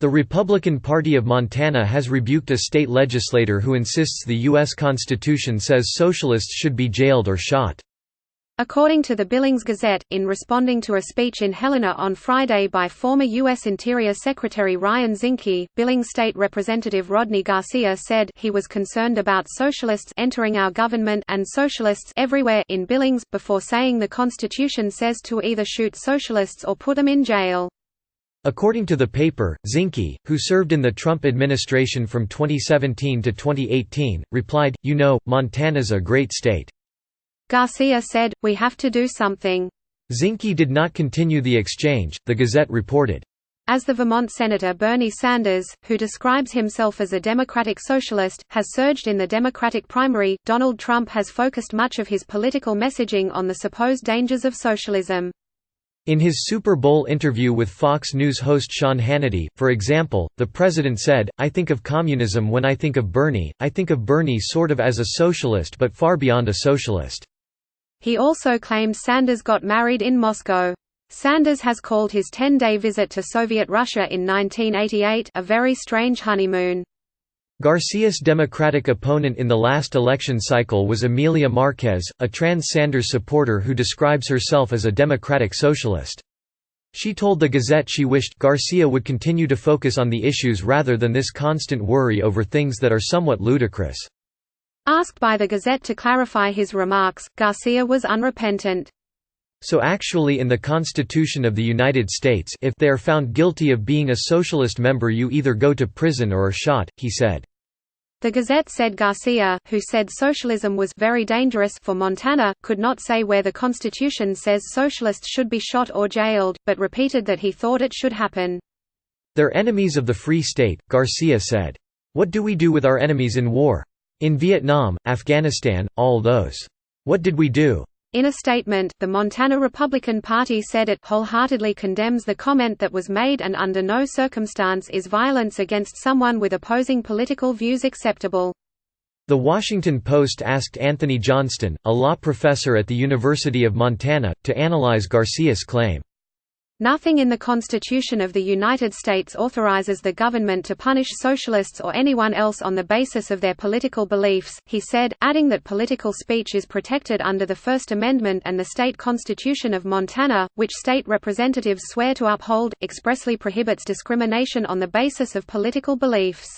The Republican Party of Montana has rebuked a state legislator who insists the U.S. Constitution says socialists should be jailed or shot. According to the Billings Gazette, in responding to a speech in Helena on Friday by former U.S. Interior Secretary Ryan Zinke, Billings State Representative Rodney Garcia said he was concerned about socialists entering our government and socialists everywhere in Billings, before saying the Constitution says to either shoot socialists or put them in jail. According to the paper, Zinke, who served in the Trump administration from 2017 to 2018, replied, "You know, Montana's a great state." Garcia said, "We have to do something." Zinke did not continue the exchange, the Gazette reported. As the Vermont Senator Bernie Sanders, who describes himself as a Democratic socialist, has surged in the Democratic primary, Donald Trump has focused much of his political messaging on the supposed dangers of socialism. In his Super Bowl interview with Fox News host Sean Hannity, for example, the president said, "I think of communism when I think of Bernie. I think of Bernie sort of as a socialist but far beyond a socialist." He also claimed Sanders got married in Moscow. Sanders has called his 10-day visit to Soviet Russia in 1988 a very strange honeymoon. Garcia's Democratic opponent in the last election cycle was Emilia Marquez, a trans-Sanders supporter who describes herself as a Democratic socialist. She told the Gazette she wished Garcia would continue to focus on the issues rather than this constant worry over things that are somewhat ludicrous. Asked by the Gazette to clarify his remarks, Garcia was unrepentant. So actually in the Constitution of the United States, if they are found guilty of being a socialist member, you either go to prison or are shot, he said. The Gazette said Garcia, who said socialism was very dangerous for Montana, could not say where the Constitution says socialists should be shot or jailed, but repeated that he thought it should happen. "They're enemies of the free state," Garcia said. "What do we do with our enemies in war? In Vietnam, Afghanistan, all those. What did we do?" In a statement, the Montana Republican Party said it wholeheartedly condemns the comment that was made and under no circumstance is violence against someone with opposing political views acceptable. The Washington Post asked Anthony Johnston, a law professor at the University of Montana, to analyze Garcia's claim. Nothing in the Constitution of the United States authorizes the government to punish socialists or anyone else on the basis of their political beliefs, he said, adding that political speech is protected under the First Amendment and the state constitution of Montana, which state representatives swear to uphold, expressly prohibits discrimination on the basis of political beliefs.